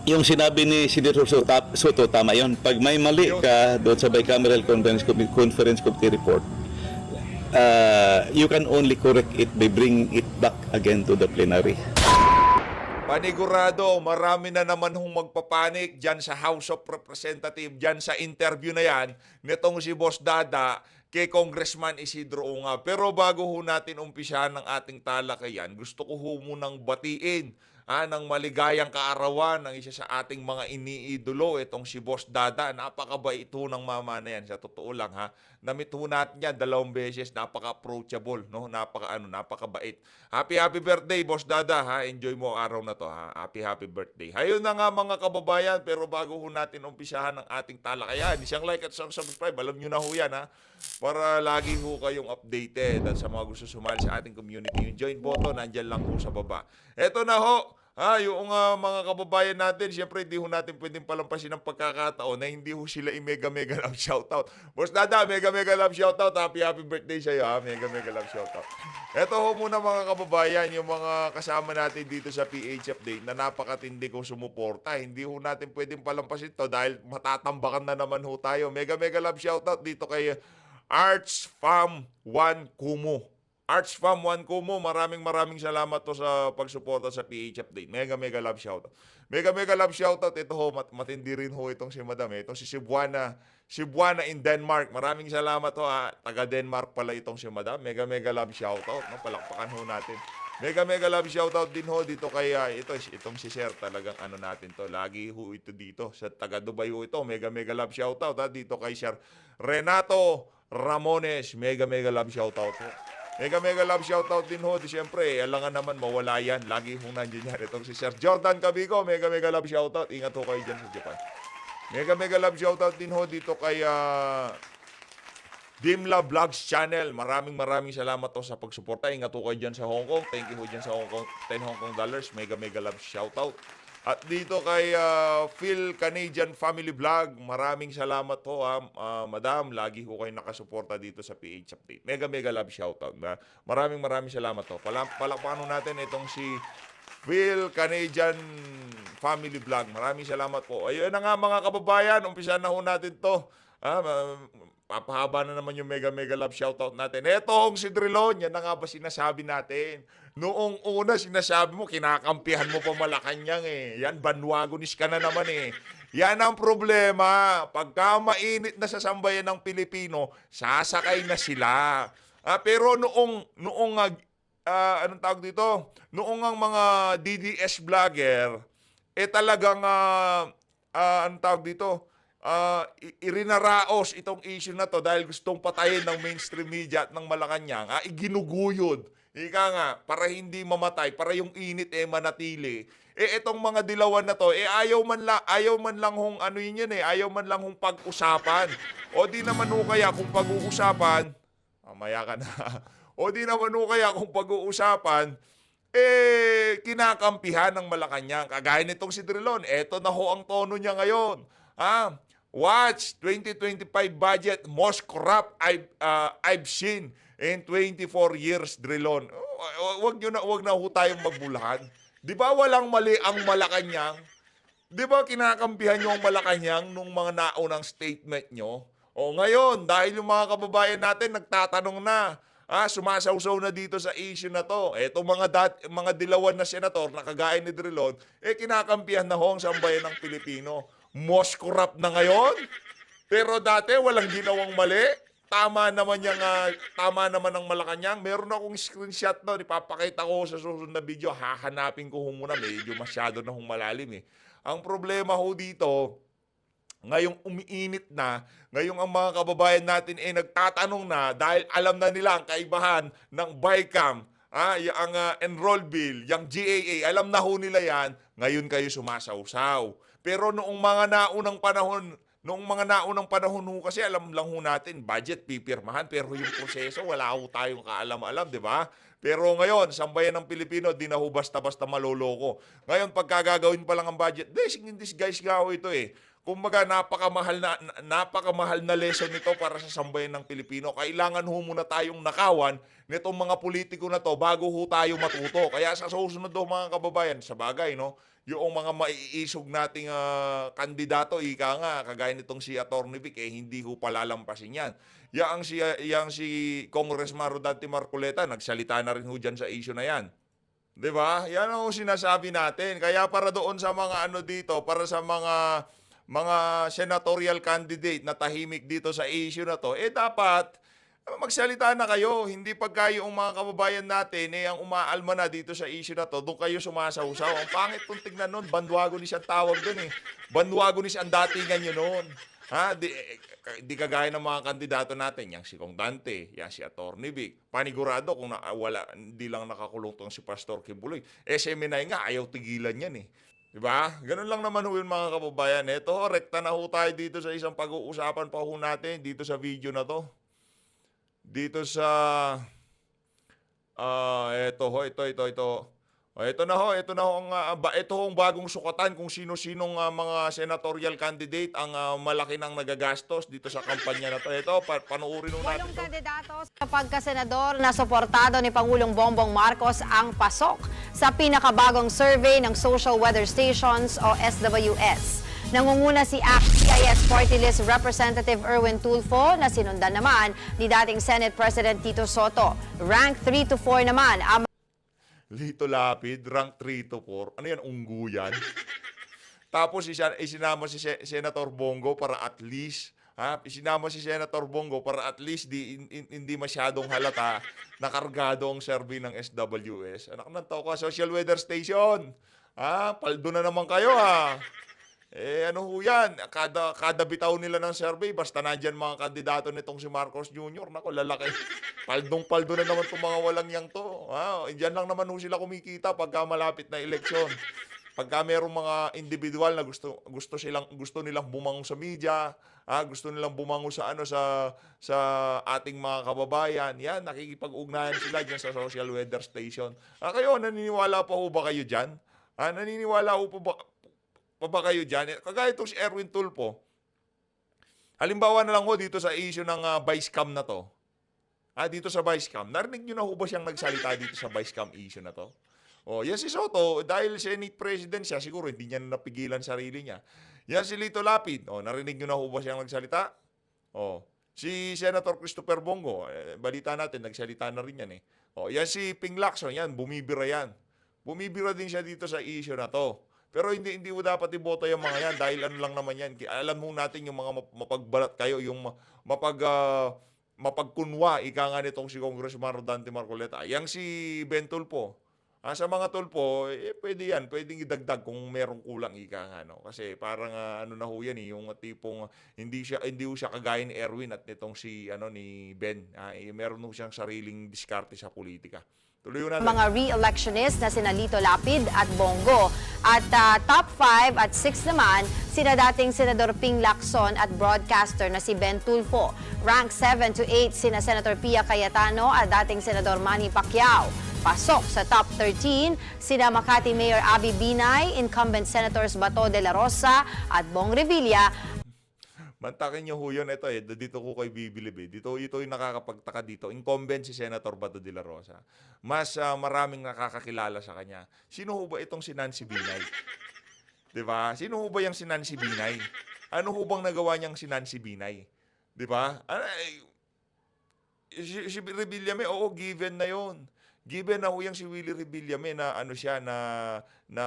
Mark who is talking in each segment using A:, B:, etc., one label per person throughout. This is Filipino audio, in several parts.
A: Yung sinabi ni Senator Soto, tama yun. Pag may mali ka doon sa bicameral conference committee report, you can only correct it by bringing it back again to the plenary.
B: Panigurado, marami na naman hong magpapanik dyan sa House of Representatives, dyan sa interview na yan, nitong si Boss Dada kay Congressman Isidro Unga. Pero bago ho natin umpisahan ng ating talakayan, gusto ko ho munang batiin ng maligayang kaarawan ng isa sa ating mga iniidolo, itong si Boss Dada. Napakabait ho ng mama na yan, sa totoo lang ha. Namit ho natin yan 2 beses, napaka-approachable, no? Napakabait. Happy birthday, Boss Dada ha. Enjoy mo ang araw na to ha. Happy birthday. Ayun na nga mga kababayan, pero bago ho natin umpisahan ng ating talakayan, isang like at isang subscribe, alam nyo na ho yan ha. Para lagi ho kayong updated at sa mga gusto sumali sa ating community. Yung join button, nandyan lang ho sa baba. Eto na ho. Yung mga kababayan natin, siyempre hindi ho natin pwedeng palampasin ng pagkakataon na hindi ho sila i-mega love shoutout. Boss Dada, mega love shoutout. Happy birthday sa iyo ha. Mega love shoutout. Ito ho muna mga kababayan, yung mga kasama natin dito sa PH Update na napakatindi kong sumuporta. Hindi ho natin pwedeng palampasin to dahil matatambakan na naman ho tayo. Mega love shoutout dito kay Archfam 1 Kumu. Archfam 1 Kumu, maraming salamat to sa pagsuporta sa PH Update. Mega love shoutout. Mega love shoutout. Ito ho, matindi rin ho itong si Madam. Itong si Cebuana in Denmark. Maraming salamat ho ha. Taga Denmark pala itong si Madam. Mega love shoutout. No? Palakpakan ho natin. Mega love shoutout din ho dito kay itong si Sir, talagang ano natin to. Lagi ho ito dito sa taga Dubai ho ito. Mega love shoutout ha dito kay Sir Renato Ramones. Mega love shoutout ho. Mega love shoutout din ho. Siyempre, alangan naman mawala yan. Lagi hong nandiyan yan. Itong si Sir Jordan Cabico. Mega love shoutout. Ingat ho kayo dyan sa Japan. Mega love shoutout din ho dito kay Dimla Vlogs Channel. Maraming salamat ho sa pagsuporta. Ingat ho kayo dyan sa Hong Kong. Thank you ho dyan sa Hong Kong. 10 Hong Kong dollars. Mega love shoutout. At dito kay Phil Canadian Family Vlog, maraming salamat ho Madam. Lagi ho kayo nakasuporta dito sa PH Update. Mega love shoutout. Maraming salamat ho. Palakpakan natin itong si Phil Canadian Family Vlog. Maraming salamat po. Ayun na nga mga kababayan, umpisa na ho natin to. Papahaba na naman yung mega love shoutout natin. Etong si Drilon, yan na nga ba sinasabi natin? Noong una sinasabi mo, kinakampihan mo pa Malacanang eh. Yan, bandwagonis ka na naman eh. Yan ang problema. Pagka mainit na sa sambayan ng Pilipino, sasakay na sila. Pero anong tawag dito? Noong ang mga DDS vlogger, talagang, anong tawag dito? Irinaraos itong issue na to dahil gustong patayin ng mainstream media at ng Malacanang, iginuguyod. Ika nga, para hindi mamatay, para yung init manatili. Itong mga dilawan na to, ayaw man lang hong ano yun yan ayaw man lang hong pag-usapan. O di naman ho kaya kung pag-uusapan, mamaya ka na. O di naman ho kaya kung pag-uusapan, kinakampihan ng Malacanang. Kagaya nitong si Drilon, eto na ho ang tono niya ngayon. Watch 2025 budget, most corrupt I've seen in 24 years, Drilon. Wag na ho tayong magbulahan. Di ba walang mali ang Malacanang? Di ba kinakampihan nyo ang Malacanang nung mga naunang statement nyo? O ngayon, dahil yung mga kababayan natin nagtatanong na, sumasawsaw na dito sa issue na to. Etong mga dilawan na senator na kagaya ni Drilon, kinakampihan na ho ang sambayan ng Pilipino. Most corrupt na ngayon? Pero dati walang ginawang mali. Tama naman ang Malacanang. Meron akong screenshot doon. Ipapakita ko sa susunod na video. Hahanapin ko muna. Medyo masyado na malalim eh. Ang problema ho dito, ngayong umiinit na, ngayong ang mga kababayan natin nagtatanong na dahil alam na nila ang kaibahan ng BICAM, yung enroll bill, yung GAA, alam na ho nila yan, ngayon kayo sumasawsaw. Pero noong mga naunang panahon ho kasi alam lang ho natin, budget pipirmahan, pero yung proseso wala ho tayong kaalam-alam, di ba? Pero ngayon, sambayan ng Pilipino, di na ho basta-basta maloloko. Ngayon, pagkagagawin pa lang ang budget, blessing in disguise nga ho ito eh. Kumbaga, napakamahal na lesson nito para sa sambayan ng Pilipino. Kailangan ho muna tayong nakawan nitong mga politiko na to bago ho tayo matuto. Kaya sa susunod ho mga kababayan, sa bagay, no, yung mga maiisog nating kandidato, ika nga, kagaya nitong si Atty. Vic, hindi ho palalampasin yan. Yang si Congressman Rodante Marcoleta, nagsalita na rin ho dyan sa issue na yan. 'Di ba? Yan ang sinasabi natin. Kaya para doon sa mga dito, para sa mga senatorial candidate na tahimik dito sa issue na to, dapat magsalita na kayo. Hindi pagka yung mga kababayan natin ang umaalma na dito sa issue na to, doon kayo sumasawsaw. Ang pangit kung tignan nun, bandwagonis ang tawag dun eh. Bandwagonis ang datingan nyo nun. Ha? Di kagaya ng mga kandidato natin, yang si Kong Dante, yang si Atty. Vic. Panigurado kung hindi lang nakakulong tong si Pastor Kibuloy. SMNI nga, ayaw tigilan yan eh. Diba? Ganun lang naman ho yun mga kababayan. Ito, rekta na ho tayo dito sa isang pag-uusapan pa ho natin dito sa video na to. Dito sa ito na ho ang bagong sukatan kung sino-sinong mga senatorial candidate ang malaki nang nagagastos dito sa kampanya na to. Ito, panoorin ho natin.
C: 8 kandidato sa pagkasenador na suportado ni Pangulong Bongbong Marcos ang pasok sa pinakabagong survey ng Social Weather Stations o SWS. Nangunguna si ACT-CIS Party List Representative Erwin Tulfo na sinundan naman ni dating Senate President Tito Soto. Rank 3 to 4 naman ang
B: Lito Lapid, rank 3 to 4. Ano yan, unggu yan? Tapos isinama si Senator Bongo para at least, isinama si Senator Bongo para at least hindi masyadong halata na kargado ang survey ng SWS. Anak ng tao ka, Social Weather Station. Paldo na naman kayo ano ho yan? Kada bitaw nila ng survey, basta nandyan mga kandidato nitong si Marcos Jr. Nako, lalaki. Paldong-paldo na naman itong mga walang yang to. Diyan lang naman ho sila kumikita pagka malapit na eleksyon. Pagka mayroong mga individual na gusto nilang bumango sa media, gusto nilang bumango sa sa ating mga kababayan, yan, nakikipag-ugnayan sila diyan sa Social Weather Station. Kayo, naniniwala pa ho ba kayo diyan? Naniniwala ho pa ba kayo diyan? Kagaya itong si Erwin Tulfo. Halimbawa na lang ho dito sa issue ng vice cam na to. Dito sa vice cam, narinig niyo na ho ba siyang nagsalita dito sa vice cam issue na to? Yan si Soto, dahil Senate President siya, siguro hindi niya napigilan sarili niya. Yan si Lito Lapid, narinig niyo na ho ba siyang nagsalita? Si Senator Christopher Bongo, balita natin, nagsalita na rin yan eh. Yan si Ping Lacson, yan, bumibira yan. Bumibira din siya dito sa issue na to. Pero hindi mo dapat iboto yung mga yan dahil ano lang naman yan. Alam mo natin yung mga mapagbalat kayo, yung mapagkunwa, ika nga nitong si Congressman Rodante Marcoleta. Yang si Ben Tulfo, sa mga Tulfo, pwede yan, pwedeng idagdag kung merong kulang, ika nga. No? Kasi parang na ho yan yung tipong hindi ho siya kagaya ni Erwin at nitong si ni Ben. Meron ho siyang sariling diskarte sa politika. Tuloy natin.
C: Mga re-electionist na sina Lito Lapid at Bongo. At top 5 at 6 naman, sina dating Senador Ping Lacson at broadcaster na si Ben Tulfo. Rank 7 to 8, sina Senator Pia Cayetano at dating Senador Manny Pacquiao. Pasok sa top 13, sina Makati Mayor Abby Binay, incumbent Senators Bato de la Rosa at Bong Revilla.
B: Mantakin niyo ho yun. Ito dito ko kay bibilib Ito yung nakakapagtaka dito. Incumbent si Senator Bato de la Rosa. Mas maraming nakakakilala sa kanya. Sino ho ba itong si Nancy Binay? Diba? Sino ho ba yung si Nancy Binay? Ano ho bang nagawa niyang si Nancy Binay? Diba? Si Revillame, given na yon. Given na ho yung si Willie Revillame na siya na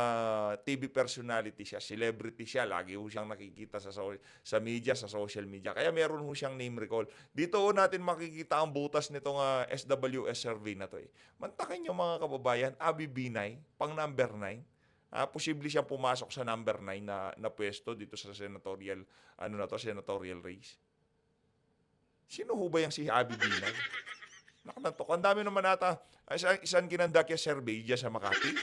B: TV personality siya, celebrity siya, lagi ho siyang nakikita sa media, sa social media. Kaya meron ho siyang name recall. Dito ho natin makikita ang butas nitong SWS survey na to Mantakin niyo mga kababayan, Abby Binay, pang number 9. Posible siyang pumasok sa number 9 na pwesto dito sa senatorial senatorial race. Sino ho ba yung si Abby Binay? Nakanantok. Ang dami naman ata isang ginandak yung survey dyan sa Makati.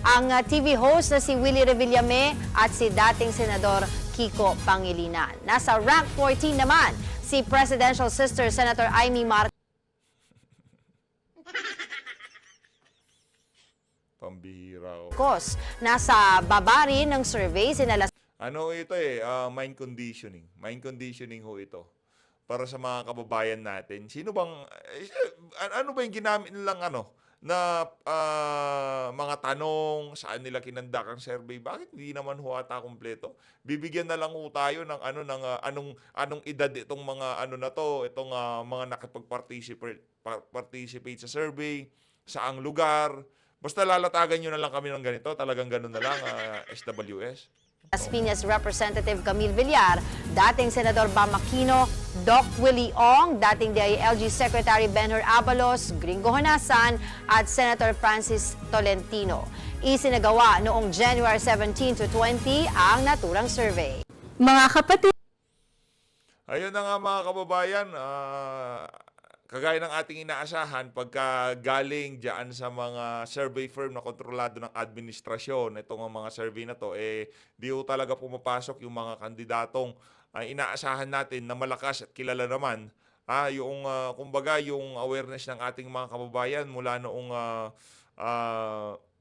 C: Ang TV host na si Willie Revillame at si dating Senador Kiko Pangilinan. Nasa rank 14 naman, si Presidential Sister Senator Amy Marcos.
B: Pambihira.
C: Nasa baba rin ng survey, sinala
B: Ano ito mind conditioning. Mind conditioning ho ito. Para sa mga kababayan natin. Sino bang, ano ba yung ginamit nilang na mga tanong, saan nila kinandak ang survey? Bakit hindi naman ho ata kumpleto? Bibigyan na lang ho tayo ng anong edad itong mga na to, itong mga nakapag-participate sa survey, saang lugar. Basta lalatagan nyo na lang kami ng ganito, talagang ganun na lang, SWS.
C: Las Piñas Representative Camille Villar, dating Senador Bam Aquino, Doc Willie Ong, dating DILG Secretary Benhur Abalos, Gringo Honasan at Senator Francis Tolentino. Isinagawa noong January 17 to 20 ang naturang survey.
D: Mga kapatid,
B: Ayun na nga mga kababayan, kagaya ng ating inaasahan, pagka galing dyan sa mga survey firm na kontrolado ng administrasyon, itong mga survey na to, di ho talaga pumapasok yung mga kandidatong inaasahan natin na malakas at kilala naman. Kumbaga, yung awareness ng ating mga kababayan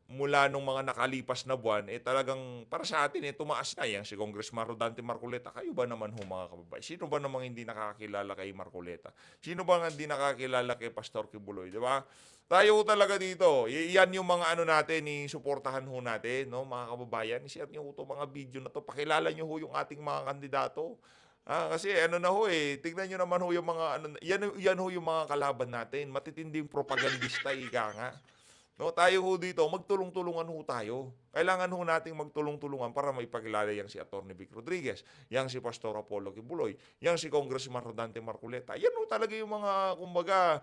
B: mula nung mga nakalipas na buwan, talagang para sa atin, tumaas na yan si Congressman Rodante Marcoleta. Kayo ba naman ho mga kababayan? Sino ba namang hindi nakakilala kay Marcoleta? Sino ba hindi nakakilala kay Pastor Kibuloy? Di ba? Tayo talaga dito. Yan yung mga natin, suportahan ho natin, no, mga kababayan. I-share nyo ho itong mga video na to. Pakilala nyo ho yung ating mga kandidato. Kasi tignan nyo naman ho yung mga, yan ho yung mga kalaban natin. Matitinding propagandista, ika nga. No, tayo ho dito, magtulong-tulungan ho tayo. Kailangan ho nating magtulong-tulungan para maipakilala yang si Atty. Vic Rodriguez, yang si Pastor Apollo Kibuloy, yang si Congressman Rodante Marcoleta. Yan ho talaga yung mga, kumbaga,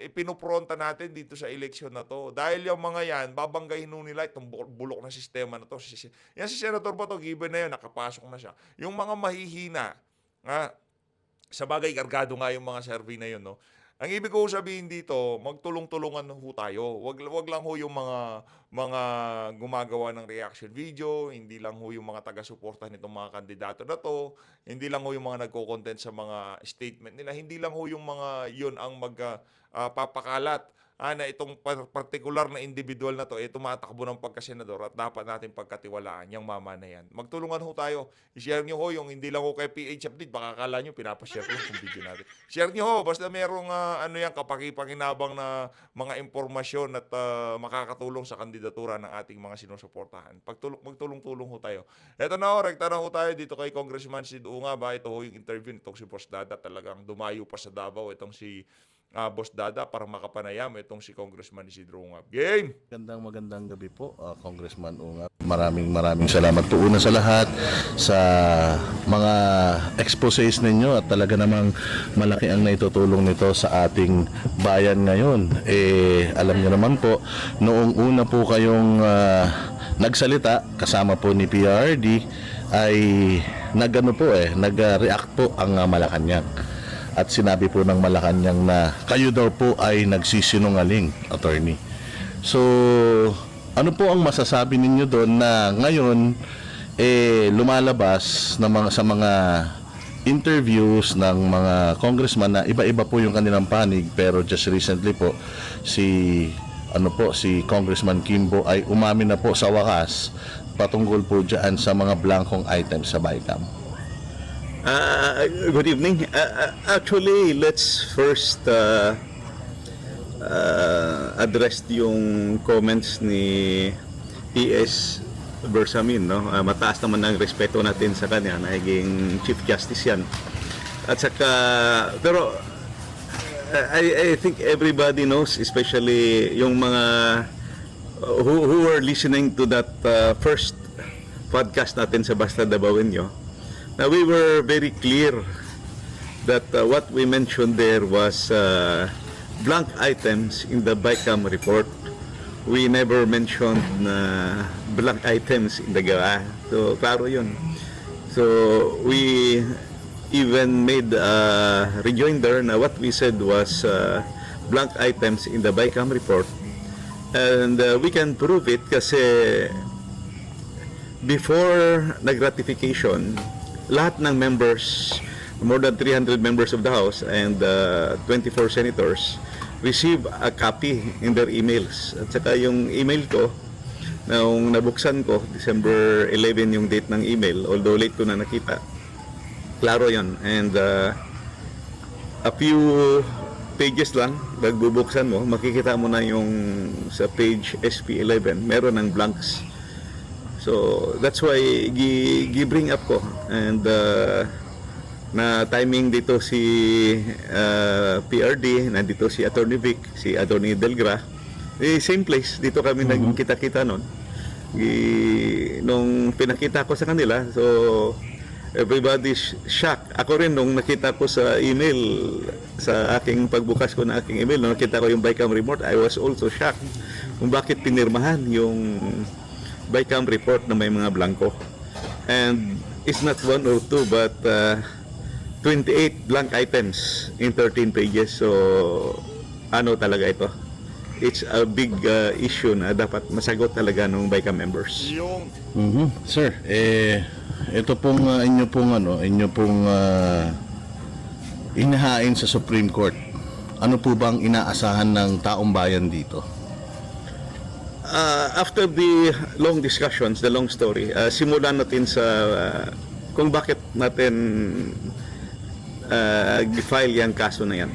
B: ipinupronta natin dito sa eleksyon na to. Dahil yung mga yan, babanggahin ho nila itong bulok na sistema na to. Yan si Senator Bato, given na yan, nakapasok na siya. Yung mga mahihina, sa bagay, kargado nga yung mga survey na yun, no? Ang ibig ko sabihin dito, magtulong-tulungan ho tayo. Wag lang ho yung mga gumagawa ng reaction video, hindi lang ho yung mga taga-suporta nitong mga kandidato na to, hindi lang ho yung mga nagko-content sa mga statement nila, hindi lang ho yung mga yun ang magpapakalat na itong particular na individual na to tumatakbo ng pagkasenador at dapat natin pagkatiwalaan yung mama na yan. Magtulungan ho tayo. I-share nyo ho yung hindi lang ho kay PH Update. Baka akala nyo pinapashare ko yung video natin. Share nyo ho. Basta merong kapakipakinabang na mga impormasyon at makakatulong sa kandidatura ng ating mga sinusuportahan. Magtulong-tulong ho tayo. Eto na ho, rekta na ho tayo dito kay Congressman Sid Unga. Ito ho yung interview nitong si Boss Dada. Talagang dumayo pa sa Davao itong si Boss Dada para makapanayam itong si Congressman Isidro Ungab. Game!
E: Magandang gabi po, Congressman Ungab. Maraming salamat po una sa lahat sa mga exposés ninyo at talaga namang malaki ang naitutulong nito sa ating bayan ngayon. Alam niyo naman po, noong una po kayong nagsalita kasama po ni PRD ay nag-react po ang Malacanang. At sinabi po ng Malacanang na kayo daw po ay nagsisinungaling, attorney. So, ano po ang masasabi ninyo doon na ngayon lumalabas sa mga interviews ng mga congressman na iba-iba po yung kanilang panig, pero just recently po si Congressman Kimbo ay umamin na po sa wakas patungkol po diyan sa mga blankong items sa BICAM.
A: Good evening. Actually, let's first address yung comments ni PS Bersamin, no? Mataas naman ang respeto natin sa kanya, naging Chief Justice yan. At saka, pero I think everybody knows, especially yung mga who were listening to that first podcast natin sa Basta Dabawenyo. Now, we were very clear that what we mentioned there was blank items in the BICAM report. We never mentioned blank items in the GAA. So, klaro yun. So, we even made a rejoinder na what we said was blank items in the BICAM report. And we can prove it kasi before nag-ratification, lahat ng members, more than 300 members of the House and 24 senators receive a copy in their emails. At saka yung email ko, Nung nabuksan ko, December 11 yung date ng email, although late ko na nakita. Klaro yon. And a few pages lang, nagbubuksan mo, makikita mo na yung sa page SP11, meron ng blanks. So, that's why gi-bring up ko. And na timing dito si PRD, nandito si Attorney Vic, si Attorney Delgra. Same place, dito kami nagkita-kita noon. Nung pinakita ko sa kanila, so everybody's shocked. Ako rin nung nakita ko sa email, sa aking pagbukas ko na aking email, nung nakita ko yung BICAM report, I was also shocked kung bakit pinirmahan yung BICAM report na may mga blanco. And it's not one or two, but 28 blank items in 13 pages. So, ano talaga ito? It's a big issue na dapat masagot talaga ng BICAM members.
B: Yung
E: Sir, ito pong inyo pong inahain sa Supreme Court. Ano po bang inaasahan ng taong bayan dito?
A: After the long discussions, the long story, simulan natin sa kung bakit natin file yung kaso na yan.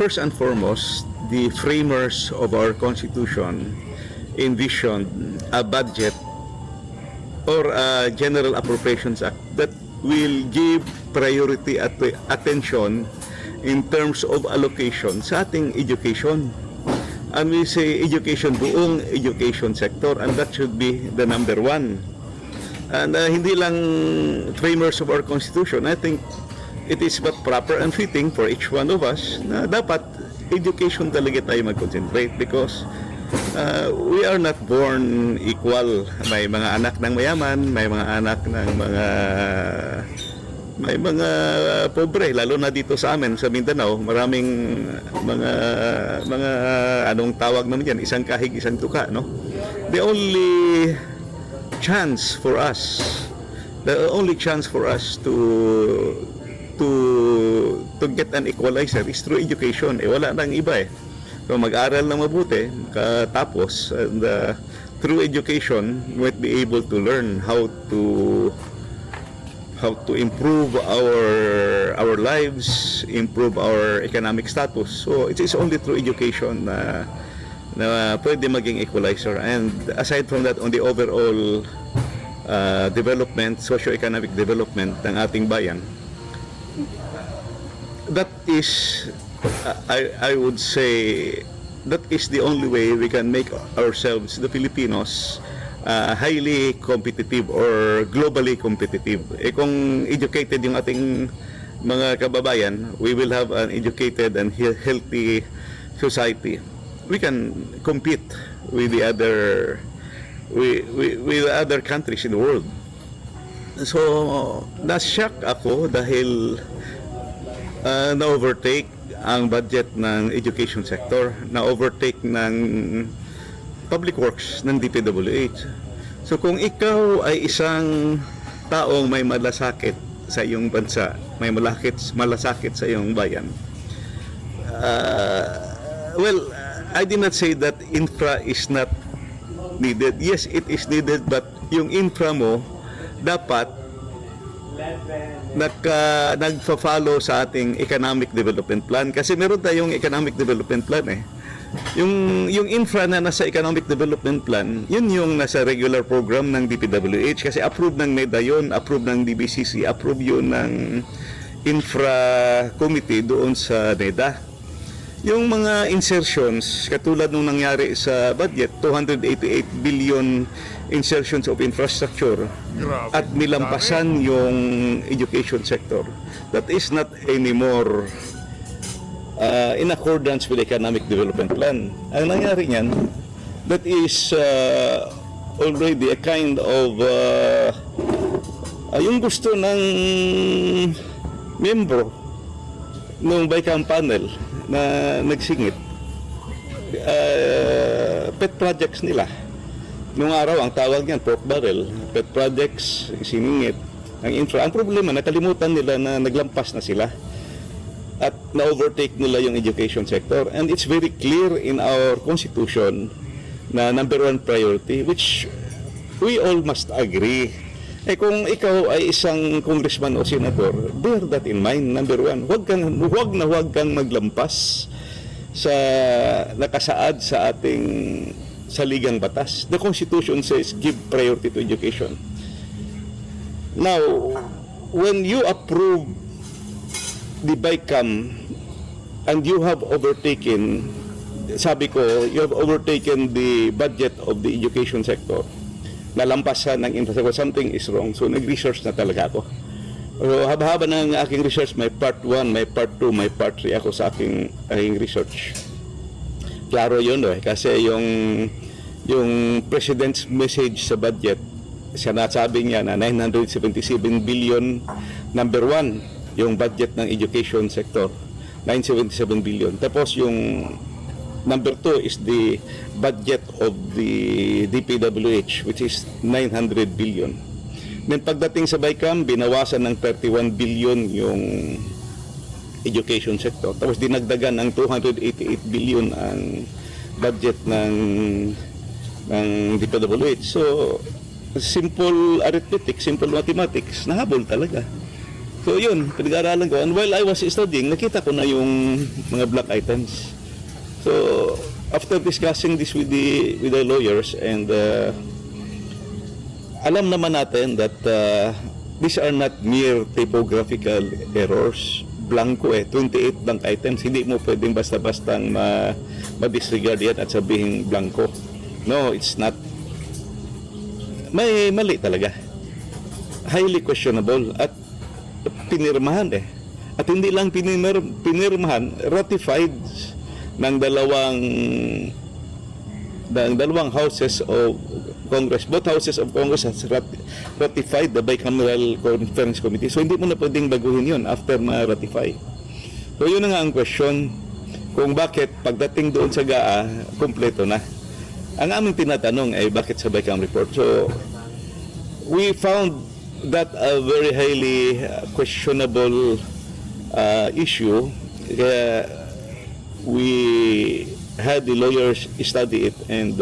A: First and foremost, the framers of our Constitution envisioned a budget or a General Appropriations Act that will give priority at attention in terms of allocation sa ating education. And we say education, buong education sector, and that should be the number one. And hindi lang framers of our Constitution, I think it is but proper and fitting for each one of us na dapat education talaga tayo mag-concentrate because we are not born equal. May mga anak ng mayaman, may mga anak ng may mga pobre, lalo na dito sa amin sa Mindanao, maraming mga anong tawag naman yan, isang kahig, isang tuka, no? The only chance for us to get an equalizer is through education. Wala nang iba eh. So mag-aral na mabuti, katapos, and through education, we might be able to learn how to improve our lives, improve our economic status. So it is only through education na pwede maging equalizer. And aside from that, on the overall development, socio-economic development ng ating bayan, that is, I would say, that is the only way we can make ourselves, the Filipinos, highly competitive or globally competitive. Kung educated yung ating mga kababayan, we will have an educated and healthy society. We can compete with the other with other countries in the world. So, na-shock ako dahil na-overtake ang budget ng education sector, na-overtake ng public works ng DPWH. So kung ikaw ay isang taong may malasakit sa iyong bansa, may malasakit sa iyong bayan, well, I did not say that infra is not needed. Yes, it is needed, but yung infra mo dapat nagfa-follow sa ating economic development plan, kasi meron tayong economic development plan eh. Yung infra na nasa economic development plan, yun yung nasa regular program ng DPWH, kasi approved ng NEDA yun, approved ng DBCC, approved yun ng infra committee doon sa NEDA. Yung mga insertions, katulad nung nangyari sa budget, 288 billion insertions of infrastructure,
B: grabe,
A: at nilampasan yung education sector, that is not anymore in accordance with the economic development plan. Ang nangyari niyan, that is already a kind of yung gusto ng membro ng BICAM panel na nagsingit, pet projects nila. Nung araw, ang tawag niyan, pork barrel, pet projects, siningit, ang infra. Ang problema, nakalimutan nila na naglampas na sila at na-overtake nila yung education sector. And it's very clear in our Constitution na number one priority, which we all must agree. Kung ikaw ay isang congressman o senador, bear that in mind. Number one, huwag kang maglampas sa nakasaad sa ating saligang batas. The Constitution says give priority to education. Now, when you approve the BICAM and you have overtaken, sabi ko, you have overtaken the budget of the education sector, nalampasan ng infrastructure, something is wrong. So, nag-research na talaga ako. So, haba-haba ng aking research, may part 1, may part 2, may part 3 ako sa aking research. Klaro yun, kasi yung President's message sa budget, siya nasabi niya na 977 billion, number 1, yung budget ng education sector, 977 billion. Tapos yung number 2 is the budget of the DPWH, which is 900 billion. Then pagdating sa BICAM, binawasan ng 31 billion yung education sector. Tapos dinagdagan ng 288 billion ang budget ng DPWH. So, simple arithmetic, simple mathematics, nahabol talaga. So yun, pinag-aaralan ko. And while I was studying, nakita ko na yung mga black items. So, after discussing this with the lawyers, and alam naman natin that these are not mere typographical errors. Blanco 28 blank items. Hindi mo pwedeng basta-bastang ma-disregard yan at sabihin blanco. No, it's not. May mali talaga. Highly questionable at pinirmahan At hindi lang pinirmahan, ratified ng dalawang houses of Congress. Both houses of Congress has ratified the bicameral conference committee. So hindi mo na pwedeng baguhin yun after ma-ratify. So yun na nga ang question, kung bakit pagdating doon sa GAA, kompleto na. Ang aming tinatanong ay bakit sa BICAM report. So we found that a very highly questionable issue. We had the lawyers study it and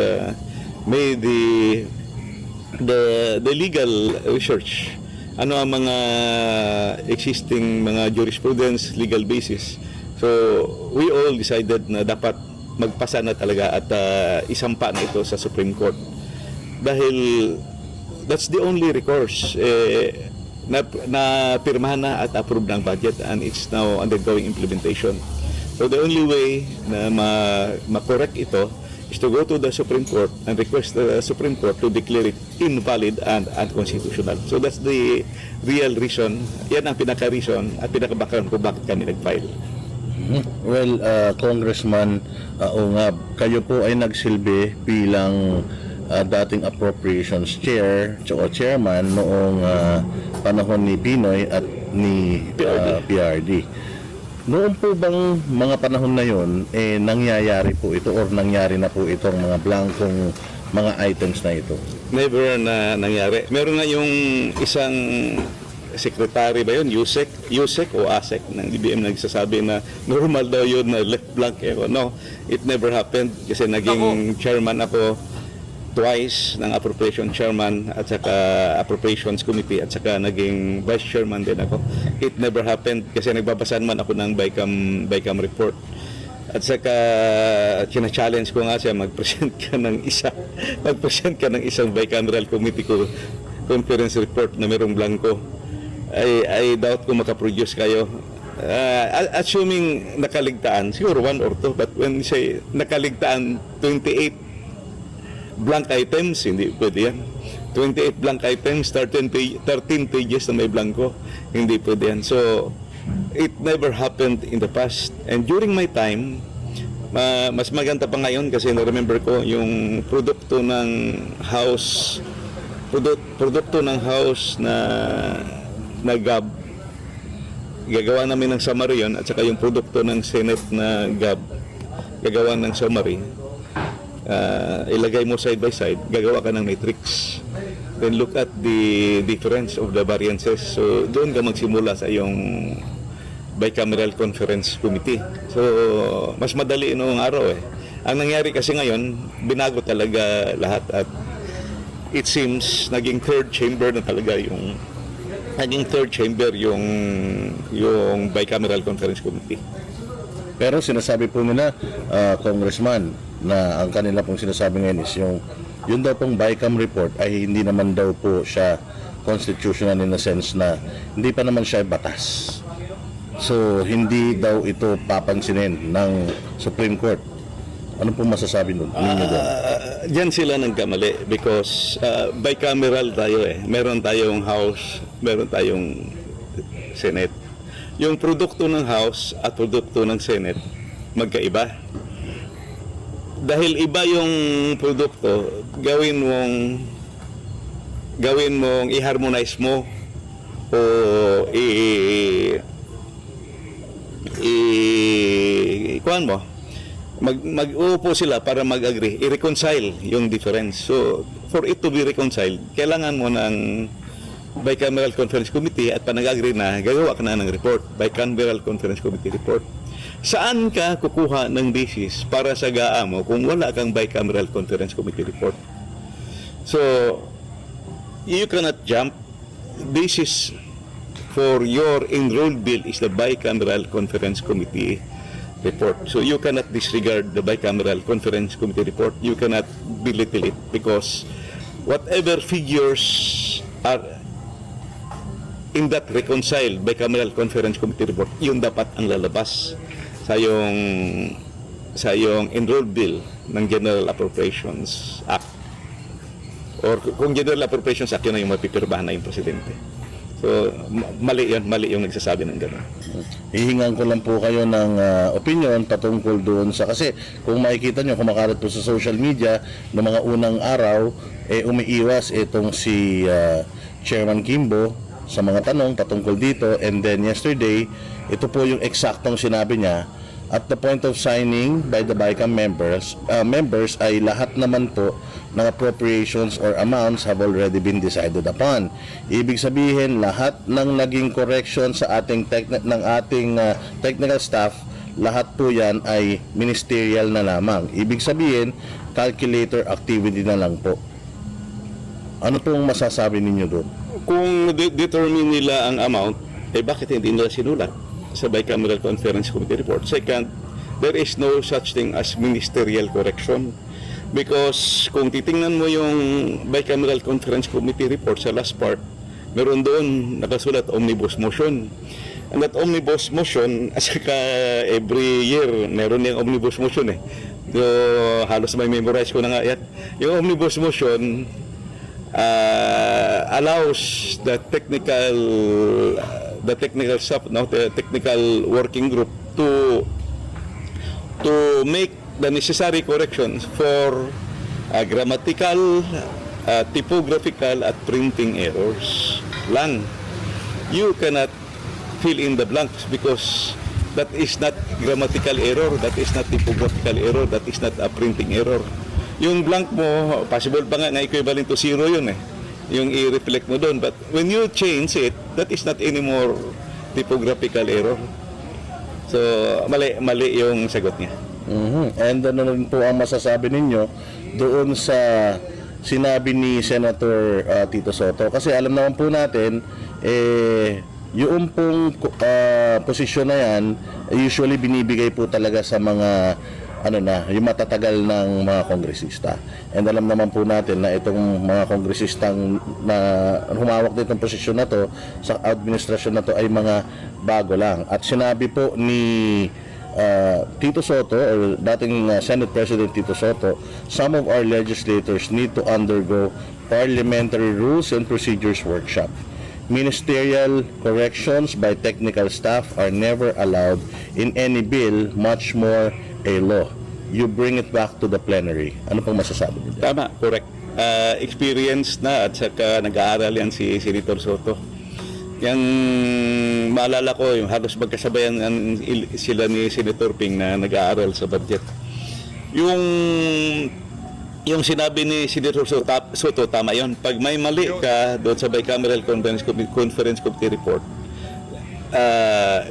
A: made the legal research. Ano ang mga existing mga jurisprudence, legal basis. So we all decided na dapat magpasa na talaga at isampa na ito sa Supreme Court. Dahil that's the only recourse. Na pirmahan na at approve ng budget and it's now undergoing implementation. So the only way na ma-correct ito is to go to the Supreme Court and request the Supreme Court to declare it invalid and unconstitutional. So that's the real reason. Yan ang pinaka-reason at pinaka-background kung bakit kami nag-file.
E: Well, Congressman Ongab, kayo po ay nagsilbi bilang dating appropriations chair o chairman noong panahon ni Pinoy at ni PRD. Noon po bang mga panahon na yon nangyayari po ito or nangyari na po itong mga blankong mga items na ito?
A: Never na nangyari. Meron nga yung isang secretary ba yun, USEC o ASEC ng DBM nagsasabi na normal daw yun na left blank. No, it never happened kasi naging chairman ako twice ng appropriation chairman at saka appropriations committee at saka naging vice chairman din ako. It never happened kasi nagbabasan man ako ng BICAM report. At saka china-challenge ko nga siya mag-present ka ng isang bicameral committee conference report na merong blanco. I doubt kung makaproduce kayo. Assuming nakaligtaan, siguro 1 or 2, but when you say nakaligtaan 28 blank items, hindi pwede yan. 28 blank items, 13 pages na may blanco, hindi pwede yan. So, it never happened in the past. And during my time, mas maganda pa ngayon kasi na-remember ko yung produkto ng House na GAB. Gagawa namin ng summary yun at saka yung produkto ng Senate na GAB. Gagawa ng summary. Ilagay mo side by side, gagawa ka ng matrix. Then look at the difference of the variances. So doon ka magsimula sa iyong bicameral conference committee. So mas madali noong araw Ang nangyari kasi ngayon, binago talaga lahat at it seems naging third chamber na talaga yung bicameral conference committee.
E: Pero sinasabi po nila, Congressman, na ang kanila pong sinasabi ngayon is yun daw pong BICAM report ay hindi naman daw po siya constitutional in a sense na hindi pa naman siya batas. So, hindi daw ito papansinin ng Supreme Court. Ano po masasabi ninyo doon?
A: Diyan sila nagkamali because bicameral tayo eh. Meron tayong House, meron tayong Senate. Yung produkto ng House at produkto ng Senate, magkaiba. Dahil iba yung produkto, gawin mong i-harmonize mo o kuhan mo, mag-uupo sila para mag-agree, i-reconcile yung difference. So, for it to be reconciled, kailangan mo ng bicameral conference committee at pa nag-agree na, gagawa ka na ng report, bicameral conference committee report. Saan ka kukuha ng basis para sa GAA mo kung wala kang bicameral conference committee report? So, you cannot jump. Basis for your enrolled bill is the bicameral conference committee report. So you cannot disregard the bicameral conference committee report. You cannot belittle it because whatever figures are in that reconciled bicameral conference committee report, yun dapat ang lalabas sa yung enrolled bill ng General Appropriations Act. Or kung General Appropriations Act, yun na yung mapipirmahan na yung presidente. So, mali yung nagsasabi ng gano'n.
E: Hihingan ko lang po kayo ng opinion patungkol doon sa, kasi kung makikita nyo, kumakalat po sa social media ng mga unang araw, umiiwas itong si Chairman Kimbo sa mga tanong patungkol dito, and then yesterday, ito po yung eksaktong sinabi niya, at the point of signing by the BICAM members ay lahat naman po ng appropriations or amounts have already been decided upon. Ibig sabihin, lahat ng naging correction sa ating technical staff, lahat po yan ay ministerial na lamang. Ibig sabihin, calculator activity na lang po. Ano pong masasabi ninyo doon?
A: Kung determine nila ang amount, bakit hindi nila sinulat sa bicameral conference committee report? Second, there is no such thing as ministerial correction. Because kung titingnan mo yung bicameral conference committee report sa last part, meron doon nakasulat omnibus motion. And that omnibus motion, asaka every year, meron yung omnibus motion eh. So, halos may memorize ko na nga yan. Yung omnibus motion allows the technical staff, the technical working group to make the necessary corrections for grammatical, typographical at printing errors lang. You cannot fill in the blanks because that is not grammatical error, that is not typographical error, that is not a printing error. Yung blank mo, possible pa nga na equivalent to zero yun eh, yung i-reflect mo doon. But when you change it, that is not anymore typographical error. So, mali yung sagot niya.
E: And ano rin po ang masasabi ninyo doon sa sinabi ni Senator Tito Soto? Kasi alam naman po natin, yung pong posisyon na yan, usually binibigay po talaga sa mga yung matatagal ng mga kongresista. And alam naman po natin na itong mga kongresistang na humawak ditong posisyon na to, sa administrasyon na to ay mga bago lang. At sinabi po ni Tito Soto, or dating Senate President Tito Soto, some of our legislators need to undergo parliamentary rules and procedures workshop. Ministerial corrections by technical staff are never allowed in any bill, much more a law. You bring it back to the plenary. Ano pong masasabi niyo?
A: Tama, correct. Experience na at saka nag-aaral yan si Senator Soto. Yang maalala ko, yung halos magkasabayan sila ni Senator Ping na nag-aaral sa budget. Yung sinabi ni Senator Soto, tama yun. Pag may mali ka doon sa bicameral conference committee report,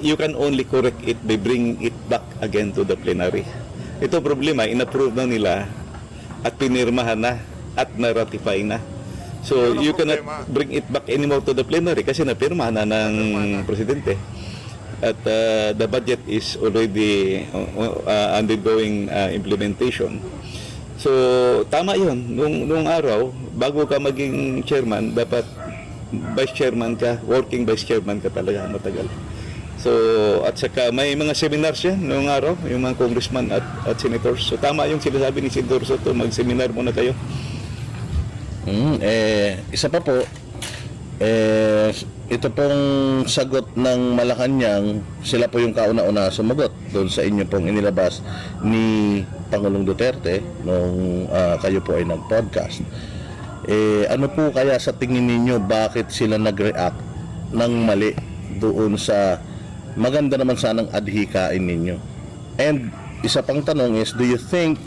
A: you can only correct it by bringing it back again to the plenary. Ito problema, inapprove na nila at pinirmahan na at na-ratify na. So
B: Yun ang
A: you cannot
B: problema.
A: bring it back anymore to the plenary kasi napirmahan na ng presidente. At the budget is already undergoing implementation. So tama 'yun. Nung araw, bago ka maging chairman, dapat vice chairman ka, working vice chairman ka talaga matagal. So, at saka may mga seminars yan noong araw, yung mga congressman at senators. So, tama yung sinasabi ni Senator Soto, mag-seminar muna kayo.
E: Isa pa po, ito pong sagot ng Malacanang, sila po yung kauna-una sumagot doon sa inyo pong inilabas ni Pangulong Duterte nung kayo po ay nag-podcast. Ano po kaya sa tingin ninyo, bakit sila nag-react ng mali doon sa maganda naman sanang adhikain ninyo? And isa pang tanong is, do you think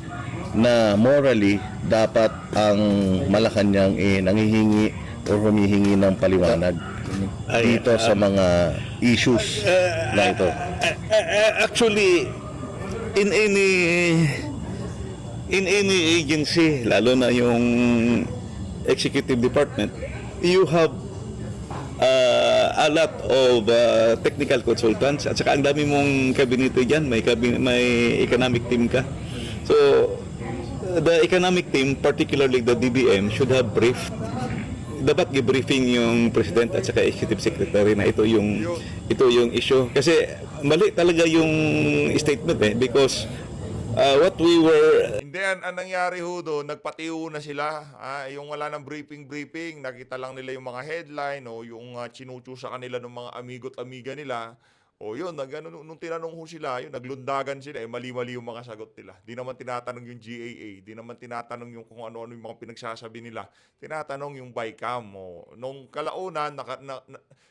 E: na morally dapat ang Malacanang nanghihingi o humihingi ng paliwanag dito sa mga issues na ito?
A: Actually, in any agency, lalo na yung executive department, you have a lot of technical consultants at saka ang dami mong kabinete dyan, may economic team ka. So, the economic team, particularly the DBM, should have briefed. Dapat i-briefing yung president at saka executive secretary na ito yung issue. Kasi mali talaga yung statement because what we were
B: Hindi, ang nangyari ho doon, nagpatiyo na sila. Yung wala ng briefing, nakita lang nila yung mga headline o yung chinuchu sa kanila ng mga amigo't amiga nila. O yun, nung tinanong ho sila, yun, naglundagan sila, mali-mali yung mga sagot nila. Di naman tinatanong yung GAA, di naman tinatanong yung kung ano-ano yung mga pinagsasabi nila. Tinatanong yung BICAM. Nung kalaunan,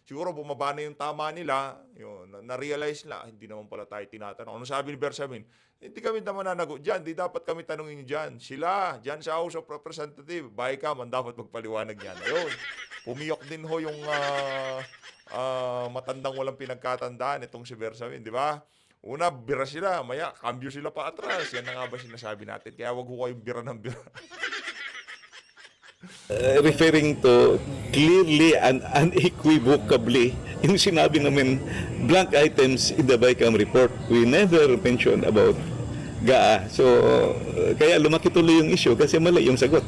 B: siguro bumaba na yung tama nila, yun, na-realize na, hindi naman pala tayo tinatanong. Ano sabi ni Bersamin? Hindi kami naman nanagot dyan, di dapat kami tanongin nyo dyan. Sila, dyan sa House of Representatives, BICAM, ang dapat magpaliwanag yan. Ayun, pumiyok din ho yung matandang walang pinagkatandaan itong si Bersamin, di ba? Una, bira sila, maya, cambio sila pa atras. Yan na nga ba sinasabi natin? Kaya wag ho kayong bira ng bira.
A: referring to clearly and unequivocably yung sinabi namin blank items in the BICAM report. We never mentioned about GAA. So, kaya lumaki tuloy yung issue kasi mali yung sagot.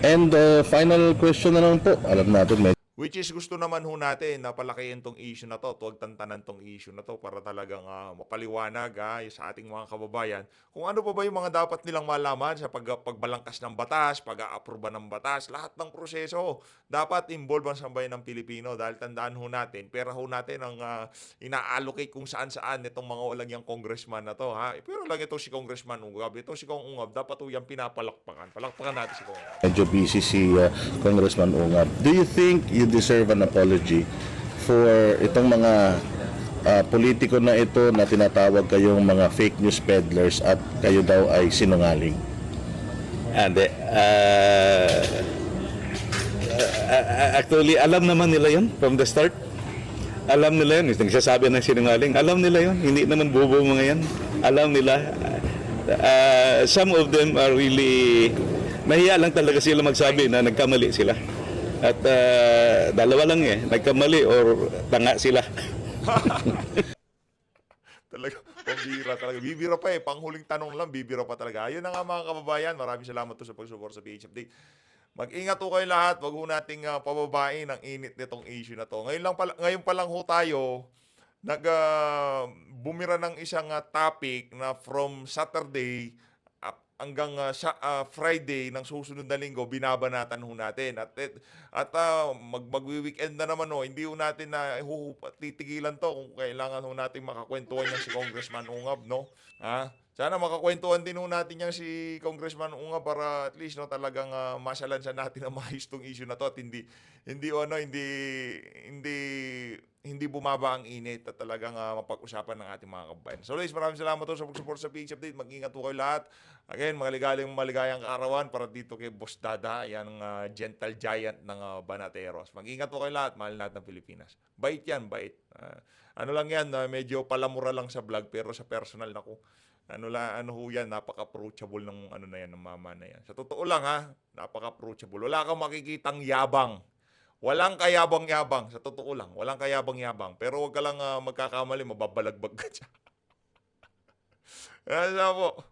E: And final question na lang po. Alam natin,
B: Which is gusto naman ho natin na palakihin tong issue na to, huwag tantanan tong issue na to para talagang mapaliwanag sa ating mga kababayan kung ano pa ba yung mga dapat nilang malaman sa pagbalangkas ng batas, pag-aaproba ng batas, lahat ng proseso dapat involve ang sambayan ng Pilipino dahil tandaan ho natin, pera ho natin ang ina-allocate kung saan-saan itong mga walagyang congressman na to. Pero lang ito si Congressman Ungab, ito si Kong Ungab, dapat ho yung pinapalakpakan. Palakpakan natin si Kong Ungab.
E: medyo busy si Congressman Ungab. Do you think you deserve an apology for itong mga politiko na ito na tinatawag kayong mga fake news peddlers at kayo daw ay sinungaling?
A: And actually, alam naman nila yun from the start. Alam nila yun. Nagsasabi ng sinungaling. Alam nila yun. Hindi naman bobo mga yan. Alam nila. Some of them are really nahiya lang talaga sila magsabi na nagkamali sila. At dalawa lang nagkamali or tanga sila.
B: Talaga, pambira talaga. Bibira pa panghuling tanong lang, bibira pa talaga. Ayun na nga mga kababayan, maraming salamat to sa pag-support sa PH Update. Mag-ingat po kayo lahat, wag ho nating pababain ang init nitong issue na to. Ngayon pa lang ho tayo, bumira ng isang topic na from Saturday hanggang Friday ng susunod na linggo, binabanatan ho natin. At mag-weekend na naman hindi ho natin na titigilan to kung kailangan ho natin makakwentuhan niya si Congressman Ungab, no? Sana makakwentuhan din ho natin niya si Congressman Ungab para at least talagang masalansan natin ang maayos tong issue na to at hindi bumaba ang init at talagang mapag-usapan ng ating mga kababayan. So guys, maraming salamat po sa pag-support sa PH Update. Mag-ingat po kayo lahat. Again, maligayang kaarawan para dito kay Boss Dada, yan ang gentle giant ng Banateros. Mag-ingat po kayo lahat, mahal natin ng Pilipinas. Bait yan, bait. Ano lang yan, medyo palamura lang sa vlog pero sa personal, naku, Ano ho yan, napaka-approachable ng ano na yan, ng mama na yan. Sa totoo lang ha, napaka-approachable. Wala kang makikitang yabang. Walang kayabang-yabang, sa totoo lang. Walang kayabang-yabang. Pero wag ka lang magkakamali, mababalagbag ka siya. Kaya po,